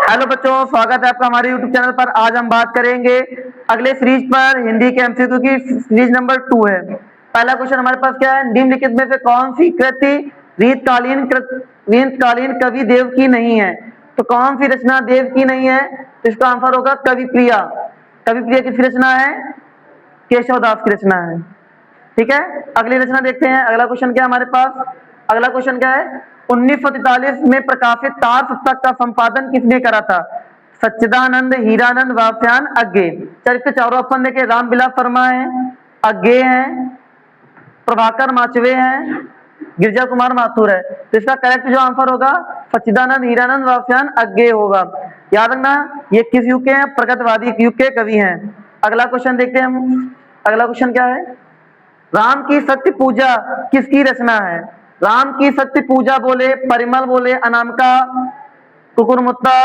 Hello बच्चों, स्वागत है आपका हमारे YouTube चैनल पर। आज हम बात करेंगे अगले सीरीज पर, हिंदी के एमसीक्यू की सीरीज नंबर 2 है। पहला क्वेश्चन हमारे पास क्या है, निम्नलिखित में से कौन सी कृति रीतकालीन कवि देव की नहीं है? तो कौन सी रचना देव की नहीं है? तो इसका आंसर होगा कवि प्रिया। कवि प्रिया किसकी रचना है? केशव दास की रचना है। ठीक है, अगली रचना देखते हैं। अगला क्वेश्चन क्या है हमारे पास? अगला क्वेश्चन क्या है, 1943 में प्रकाशित तार सप्तक का संपादन किसने करा था? सच्चिदानंद, हीरानंद, वात्स्यायन, अज्ञे। चल इसके चारों ऑप्शन देखे, रामविलास शर्मा है, अज्ञे है, प्रभाकर माचवे हैं, गिरजा कुमार माथुर है। तो इसका करेक्ट जो आंसर होगा सच्चिदानंद, हीरानंद, वात्स्यायन, अज्ञे होगा। याद रखना ये किस युग के हैं? प्रगतवादी युग के कवि हैं। अगला क्वेश्चन देखते हैं हम। अगला क्वेश्चन क्या है, राम की सत्य पूजा किसकी रचना है? राम की सत्य पूजा बोले, परिमल बोले, अनामिका, कुकुरमुत्ता,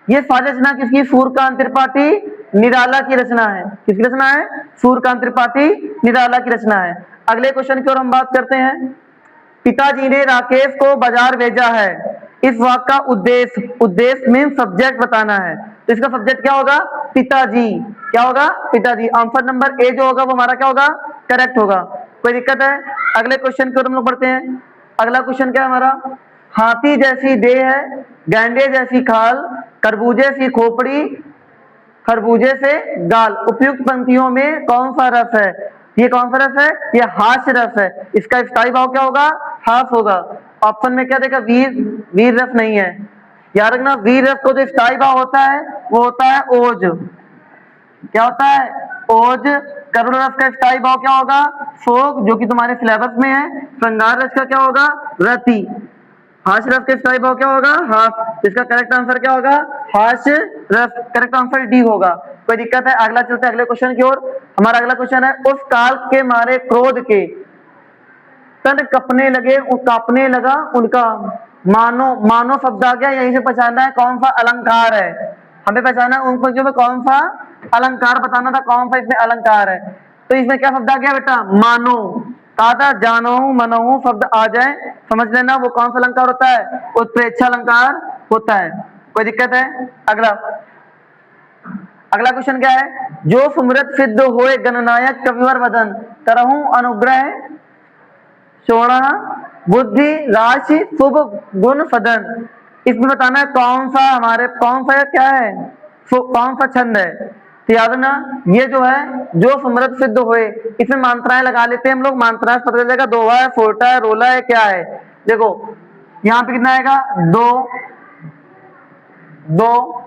ये सारी रचना किसकी? सूर्यकांत त्रिपाठी निराला की रचना है। किसकी रचना है? सूर्यकांत त्रिपाठी निराला की रचना है। अगले क्वेश्चन की ओर हम बात करते हैं। पिताजी ने राकेश को बाजार भेजा है, इस वाक्य का उद्देश्य मीन सब्जेक्ट बताना है। तो इसका सब्जेक्ट क्या होगा? पिताजी। क्या होगा? पिताजी। आंसर नंबर ए जो होगा वो हमारा क्या होगा? करेक्ट होगा। कोई दिक्कत है? अगले क्वेश्चन की ओर हम लोग बढ़ते हैं। अगला क्वेश्चन क्या है हमारा, हाथी जैसी देह है, गैंडे जैसी खाल, खरबूजे सी खोपड़ी, खरबूजे से गाल, उपयुक्त पंक्तियों में कौन सा रस है? ये कौन सा रस है? ये हास्य रस है। इसका स्थायी भाव क्या होगा? हास होगा। ऑप्शन में क्या देखा? वीर रस नहीं है। याद रखना, वीर रस को जो स्थायी भाव होता है वो होता है ओज। क्या होता है? ओज। करुण रस का स्थायी भाव क्या होगा? शोक, जो कि तुम्हारे सिलेबस में है। श्रृंगार रस का क्या होगा? रति। हास्य रस का स्थायी भाव क्या होगा? हास। इसका करेक्ट आंसर क्या होगा? हास्य रस। करेक्ट आंसर डी होगा। कोई दिक्कत है? अगला चलते हैं अगले क्वेश्चन की ओर। हमारा अगला क्वेश्चन है, उस काल के मारे क्रोध के तन कपने लगे, कांपने लगा उनका। मानो शब्द आ गया, यहीं से पहचानना है कौन सा अलंकार है। हमें पहचाना है उन पंक्तियों में कौन सा अलंकार बताना था, कौन सा इसमें अलंकार है। तो इसमें क्या शब्द आ गया बेटा? मानो। कहा था जानो मनहु शब्द आ जाए, समझ लेना वो कौन सा अलंकार होता है? उत्प्रेक्षा अलंकार होता है। कोई दिक्कत है? अगला क्वेश्चन क्या है, जो सुमृत सिद्ध होए गणनायक कविवर वदन, करहूं अनुग्रह सोना बुद्धि राशि शुभ गुण सदन। इसमें बताना है कौन सा हमारे कौन सा क्या है, कौन सा छंद है। तो याद ना, ये जो है जो समृद्ध सिद्ध हुए, इसमें मात्राएं लगा लेते हैं हम लोग। मात्राएं पता चल जाएगा, दोहा है, फोटा है, रोला है, क्या है। देखो यहाँ पे कितना आएगा? दो दो,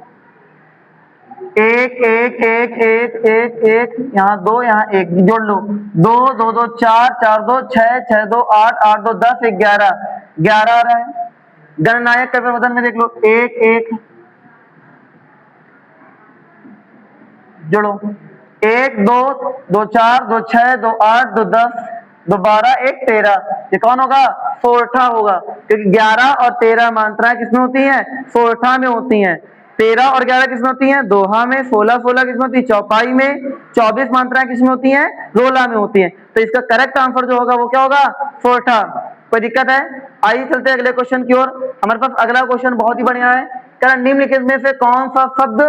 एक एक एक एक एक एक, यहाँ दो, यहाँ एक, जोड़ लो। दो दो दो चार, चार दो छह, छह दो आठ, आठ दो 10, 11, 11 आ रहा है। गणनायक के प्रबंधन में देख लो, एक एक जोड़ो, एक दो, दो चार, दो छह, दो आठ, दो 10, दो 12, एक 13। ये कौन होगा? सोरठा होगा, क्योंकि 11 और 13 मात्राएं किसमें होती हैं? सोरठा में होती हैं। 13 और 11 किसमें होती हैं? दोहा में। 16 16 किसमें होती है? चौपाई में। 24 मात्राएं किसमें होती हैं? रोला में होती हैं। तो इसका करेक्ट आंसर जो होगा वो क्या होगा? सोरठा। कोई दिक्कत है? आइए चलते हैं अगले क्वेश्चन की ओर। हमारे पास अगला क्वेश्चन बहुत ही बढ़िया है। क्या निम्नलिखित में से कौन सा शब्द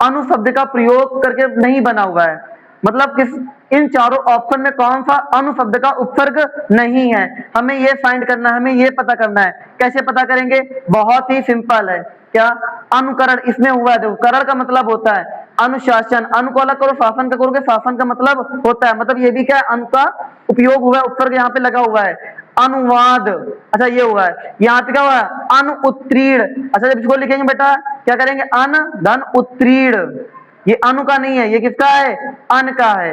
अनुशब्द का प्रयोग करके नहीं बना हुआ है? मतलब किस इन चारों ऑप्शन में कौन सा अनुशब्द का उपसर्ग नहीं है? हमें ये फाइंड करना है, हमें ये पता करना है। कैसे पता करेंगे? बहुत ही सिंपल है। क्या? अनुकरण इसमें हुआ है। देखो, करण का मतलब होता है अनुशासन। अनु को अलग करो, शासन का करोगे, शासन का मतलब होता है, मतलब ये भी क्या है? अनु का उपयोग हुआ है, उपसर्ग यहाँ पे लगा हुआ है। अनुवाद, अच्छा ये हुआ है। यहाँ पे क्या हुआ है? अनुत्तीर्ण। अच्छा जब इसको लिखेंगे बेटा क्या करेंगे? अन धन उत्तीर्ण। ये अनु का नहीं है, ये किसका है? अन का है।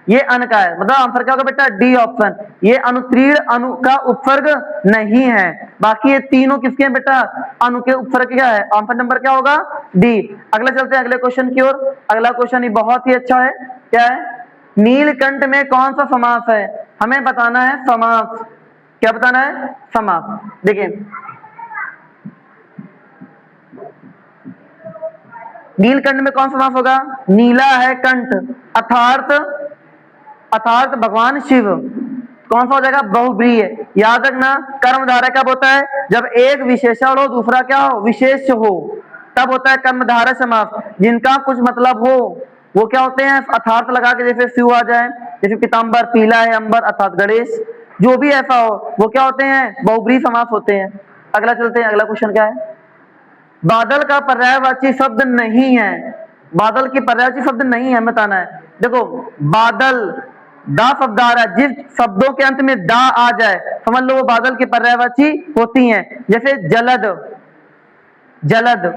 ये अन का है, मतलब आंसर क्या होगा बेटा? D option. ये अनुत्तीर्ण अनु का उपसर्ग नहीं है। बाकी ये तीनों किसके हैं बेटा? अनु के उपसर्ग क्या है? आंसर नंबर क्या होगा? डी। अगला चलते हैं अगले क्वेश्चन की ओर। अगला क्वेश्चन ही बहुत ही अच्छा है। क्या है? नीलकंठ में कौन सा समास है? हमें बताना है समास। क्या बताना है? समास। देखिए नीलकंठ में कौन सा समास होगा? नीला है कंठ, अर्थात भगवान शिव। कौन सा हो जाएगा? बहुब्रीहि। याद रखना कर्मधारय कब होता है? जब एक विशेषण हो, दूसरा क्या हो? विशेष हो। तब होता है कर्मधारय समास जिनका कुछ मतलब हो, वो क्या होते हैं अर्थात लगा के, जैसे फ्यू आ जाए, जैसे पीताम्बर पीला है, अंबर अर्थात गणेश, जो भी ऐसा हो वो क्या होते हैं बहुब्रीहि समास होते हैं। अगला चलते हैं, अगला क्वेश्चन क्या है, बादल का पर्यायवाची शब्द नहीं है, बादल की पर्यायवाची शब्द नहीं है बताना है। देखो बादल दा शब्द आ रहा है, जिस शब्दों के अंत में दा आ जाए समझ लो वो बादल की पर्यायवाची होती हैं। जैसे जलद, जलद,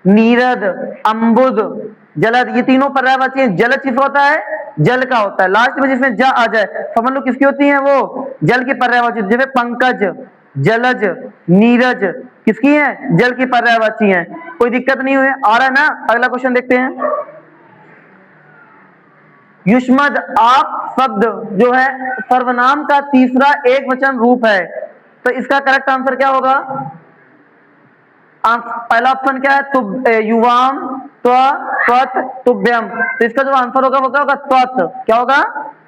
नीरद, अम्बुद, जलद, ये तीनों पर्यायवाची हैं। जलद किसका होता है, जल का होता है। लास्ट में जिसमें जा आ जाए समझ लो किसकी होती है, वो जल की पर्यायवाची। जैसे पंकज, जलज, नीरज किसकी है, जल की पर्यायवाची है। कोई दिक्कत नहीं हुई, आ रहा है ना। अगला क्वेश्चन देखते हैं, युष्मद आप शब्द जो है सर्वनाम का तीसरा एक वचन रूप है, तो इसका करेक्ट आंसर क्या होगा, पहला ऑप्शन क्या है, युवाम, त्व, त्वत, तुभ्यम। तो इसका जो आंसर होगा वो क्या होगा, त्वत। क्या होगा,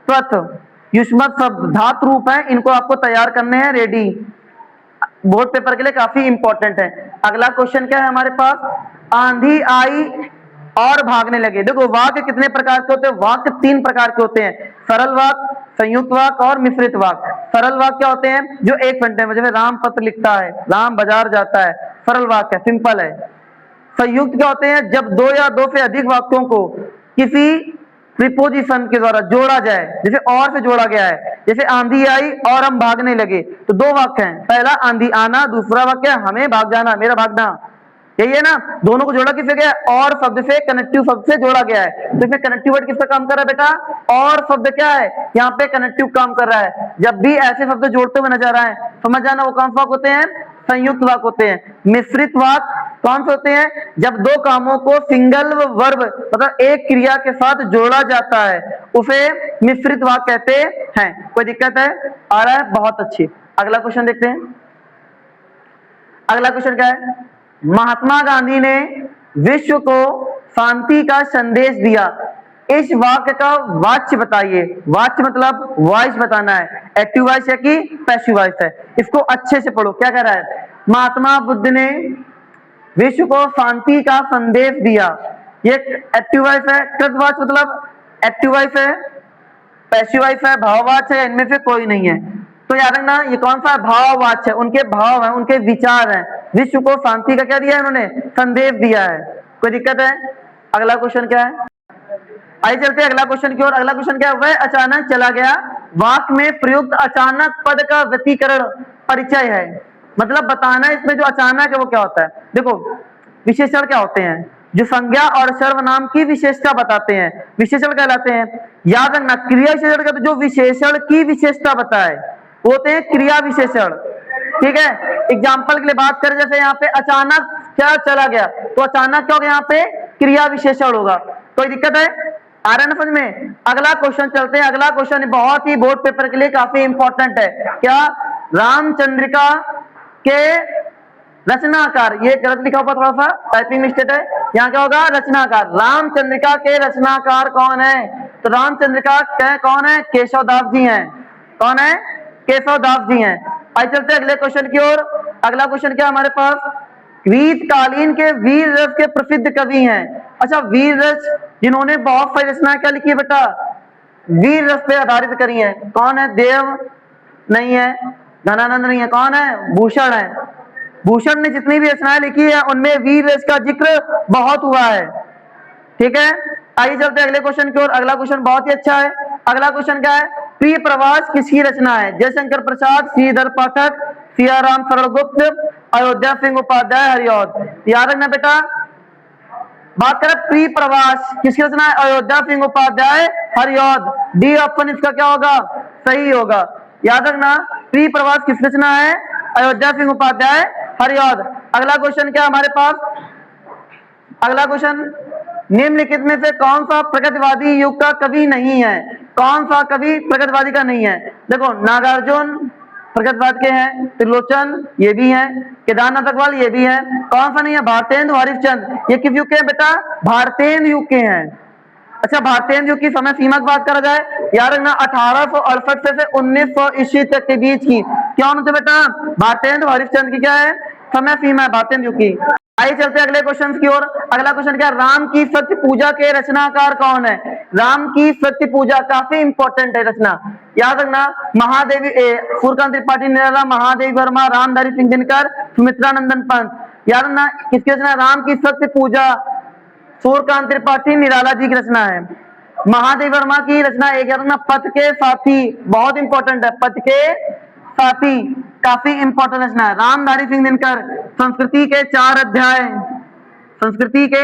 त्वत। युष्मत शब्द धातु रूप है, इनको आपको तैयार करने हैं रेडी, बोर्ड पेपर के लिए काफी इंपॉर्टेंट है। अगला क्वेश्चन क्या है हमारे पास, आंधी आई और भागने लगे। देखो वाक्य कितने प्रकार के होते हैं, वाक्य 3 प्रकार के होते हैं, सरल वाक्य, संयुक्त वाक्य और मिश्रित वाक्य। सरल वाक्य क्या होते हैं, जो एक घंटे में, जैसे राम पत्र लिखता है, राम बाजार जाता है, सरल वाक्य है, सिंपल है। संयुक्त क्या होते हैं, जब 2 या 2 से अधिक वाक्यों को किसी प्रीपोजिशन के द्वारा जोड़ा जाए, जैसे और से जोड़ा गया है। जैसे आंधी आई और हम भागने लगे, तो 2 वाक्य हैं, पहला आंधी आना, दूसरा वाक्य हमें भाग जाना, मेरा भागना, यही है ना। दोनों को जोड़ा किससे गया, और शब्द से, कनेक्टिव शब्द से जोड़ा गया है। तो इसमें कनेक्टिव वर्ड किसका काम कर रहा है बेटा, और शब्द क्या है, यहाँ पे कनेक्टिव काम कर रहा है। जब भी ऐसे शब्द जोड़ते हुए नजर आए समझ जाना वो कौन सा वाक्य होते हैं, संयुक्त वाक्य होते हैं। मिश्रित वाक्य कौन से होते हैं, जब 2 कामों को सिंगल वर्ब मतलब एक क्रिया के साथ जोड़ा जाता है उसे मिश्रित वाक्य कहते हैं। कोई दिक्कत है, आ रहा है, बहुत अच्छी। अगला क्वेश्चन देखते हैं, अगला क्वेश्चन क्या है, महात्मा गांधी ने विश्व को शांति का संदेश दिया, इस वाक्य का वाच्य बताइए। वाच्य मतलब वॉइस बताना है, एक्टिव वॉइस है कि पैसिव वॉइस है, इसको अच्छे से पढ़ो। क्या कह रहा है, महात्मा बुद्ध ने विश्व को शांति का संदेश दिया, ये एक्टिव वॉइस है, कृतवाच्य मतलब एक्टिव वॉइस है, पैसिव वॉइस है, भाववाच्य है, इनमें से कोई नहीं है। तो याद रखना ये कौन सा भाववाच्य है, उनके भाव है, उनके विचार हैं। विश्व को शांति का क्या दिया है उन्होंने, संदेश दिया है। कोई दिक्कत है, अगला क्वेश्चन क्या है, आइए चलते हैं अगला क्वेश्चन की ओर। अगला क्वेश्चन क्या है, वह अचानक चला गया, वाक्य में प्रयुक्त अचानक पद का व्यतिकरण परिचय है, मतलब बताना इसमें जो अचानक है वो क्या होता है। देखो विशेषण क्या होते हैं, जो संज्ञा और सर्वनाम की विशेषता बताते हैं, विशेषण कहलाते हैं। याद रखना क्रिया विशेषण का तो जो विशेषण की विशेषता बताए वो होते हैं क्रिया विशेषण, ठीक है। एग्जाम्पल के लिए बात करें, जैसे यहाँ पे अचानक क्या चला गया, तो अचानक क्या होगा, यहाँ पे क्रिया विशेषण होगा। कोई दिक्कत है, आ रहा है ना समझ में। अगला क्वेश्चन चलते हैं, अगला क्वेश्चन बहुत ही बोर्ड पेपर के लिए काफी इंपॉर्टेंट है। क्या, रामचंद्रिका के रचनाकार, ये गलत लिखा हुआ थोड़ा सा टाइपिंग मिस्टेक है, यहाँ क्या होगा, रचनाकार। रामचंद्रिका के रचनाकार कौन है, तो रामचंद्रिका कौन है, केशव दास जी हैं। कौन है, केशव दास जी हैं। आइए चलते हैं अगले क्वेश्चन की ओर। अगला क्वेश्चन क्या हमारे पास, रीतकालीन के वीर रस के प्रसिद्ध कवि हैं। अच्छा, वीर रस जिन्होंने बहुत सारी रचनाएं क्या लिखी है बेटा, वीर रस पे आधारित करी है। कौन है, देव नहीं है, धनानंद नहीं है, कौन है, भूषण है। भूषण ने जितनी भी रचनाएं लिखी है उनमें वीर रस का जिक्र बहुत हुआ है, ठीक है। आइए चलते हैं अगले क्वेश्चन की ओर। अगला क्वेश्चन बहुत ही अच्छा है। अगला क्वेश्चन क्या है, प्रिय प्रवास किसकी रचना है, जयशंकर प्रसाद, श्रीधर पाठक, सियाराम सरलगुप्त, अयोध्या सिंह उपाध्याय, हरिऔध। याद रखना बेटा, बात करें प्रिय प्रवास किसकी रचना है, अयोध्या सिंह उपाध्याय, हरिऔध। डी ऑप्शन इसका क्या होगा, सही होगा। याद रखना प्रिय प्रवास किस रचना है, अयोध्या सिंह उपाध्याय, हरिऔध। अगला क्वेश्चन क्या हमारे पास, अगला क्वेश्चन, निम्नलिखित में से कौन सा प्रगतिवादी युग का कवि नहीं है, कौन सा कवि प्रगतिवादी का नहीं है। देखो नागार्जुन प्रगतिवाद के हैं, त्रिलोचन ये भी हैं, केदारनाथ अग्रवाल ये भी हैं, कौन सा नहीं है, भारतेंदु हरिश्चंद्र। ये किस युग के हैं बेटा, भारतेंदु युग के हैं। अच्छा, भारतेंदु युग की समय सीमा की बात करा जाए, याद रखना 1868 से 1900 ईस्वी तक के बीच की क्या होते बेटा, भारतेंदु हरिश्चंद्र की क्या है, समय सीमा है बातें जो की। आइए चलते अगले क्वेश्चन की ओर। अगला क्वेश्चन क्या, राम की सत्य पूजा के रचनाकार कौन है? राम की सत्य पूजा काफी इंपॉर्टेंट है रचना, याद रखना। महादेवी सूर्यकांत त्रिपाठी, निराला, महादेवी वर्मा, रामधारी सिंह दिनकर, सुमित्रा नंदन पंत। याद रखना किसकी रचना? राम की सत्य पूजा सूर्यकांत त्रिपाठी, निराला जी की रचना है। महादेव वर्मा की रचना एक, याद रखना, पथ के साथी, बहुत इंपॉर्टेंट है, पथ के साथी, काफी इंपॉर्टेंट रचना है। रामधारी सिंह दिनकर, संस्कृति के 4 अध्याय, संस्कृति के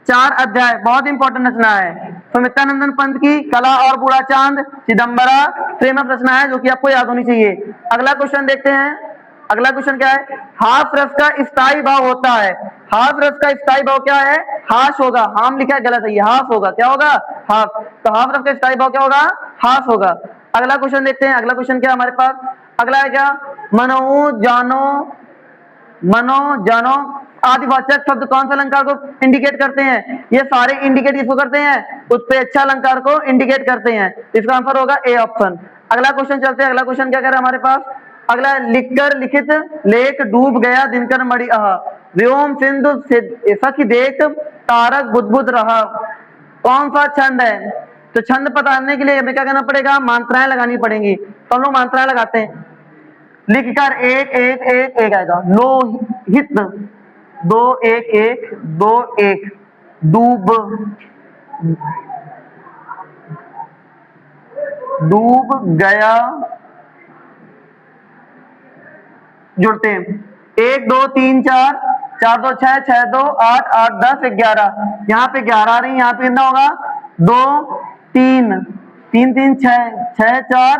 4 अध्याय, बहुत इंपॉर्टेंट रचना है। सुमित्रा नंदन पंत की कला और बूढ़ा चांद, चिदम्बरा प्रेमक रचना है जो कि आपको याद होनी चाहिए। अगला क्वेश्चन देखते हैं। अगला क्वेश्चन क्या है, हास रस का स्थायी भाव होता है। हास रस का स्थायी भाव क्या है? हास होगा, हाम लिखा है गलत है, ये हास होगा। क्या होगा? हास। तो हास रस का स्थायी भाव क्या होगा? हास होगा। अगला क्वेश्चन देखते हैं। अगला क्वेश्चन क्या है हमारे पास? अगला है क्या, मनो जानो, मनो जानो आदिवाचक शब्द कौन सा अलंकार को इंडिकेट करते हैं? ये सारे इंडिकेट किसको करते हैं? उत्प्रेक्षा अलंकार को इंडिकेट करते हैं। इसका आंसर होगा ए ऑप्शन। अगला क्वेश्चन चलते हैं। अगला क्वेश्चन क्या कह रहा है हमारे पास? अगला, लिखकर लिखित लेख डूब गया दिनकर मणि आहा, व्योम सिंधु सखी देख तारक बुदबुद रहा। कौन सा छंद है? तो छंद बताने के लिए हमें क्या करना पड़ेगा? मात्राएं लगानी पड़ेंगी। तो हम लोग मात्राएं लगाते हैं। लिखकर एक एक एक एक आएगा, लोहित 2 1 1 2 1, डूब डूब गया, जुड़ते हैं 1 2 3 4 4 2 6 6 2 8 8 10 11, यहाँ पे 11 आ रही है, यहाँ पे कितना होगा? 2 3 3 3 6 6 4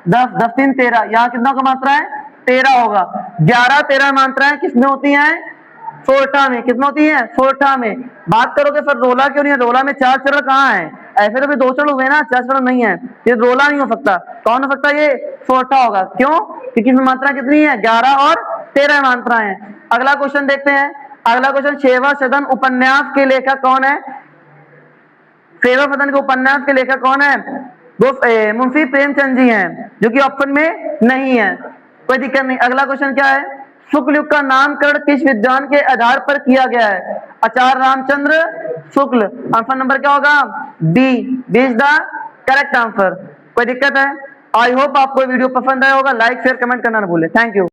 10 10 3 13, यहाँ कितना का मात्रा है? 13 होगा। 11 13 मात्राएं किसमें होती हैं? सोरठा में। किसमें होती है? सोरठा में। बात करोगे सर रोला क्यों नहीं है? रोला में 4 चरण कहाँ है? ऐसे तो भी 2 चरण हुए ना, 4 चरण नहीं है, ये रोला नहीं हो सकता। कौन हो सकता है? ये सोरठा होगा। क्यों? क्योंकि इसमें मात्रा कितनी है? 11 और 13 मात्रा है। अगला क्वेश्चन देखते हैं। अगला क्वेश्चन, सेवा सदन उपन्यास के लेखक कौन है? सेवा सदन के उपन्यास के लेखक कौन है? वो मुंशी प्रेमचंद जी हैं, जो कि ऑप्शन में नहीं है, कोई दिक्कत नहीं। अगला क्वेश्चन क्या है, शुक्ल युग का नामकरण किस विद्वान के आधार पर किया गया है? आचार्य रामचंद्र शुक्ल। आंसर नंबर क्या होगा? B is the correct answer. कोई दिक्कत है? आई होप आपको वीडियो पसंद आया होगा। लाइक शेयर कमेंट करना ना भूले। Thank you.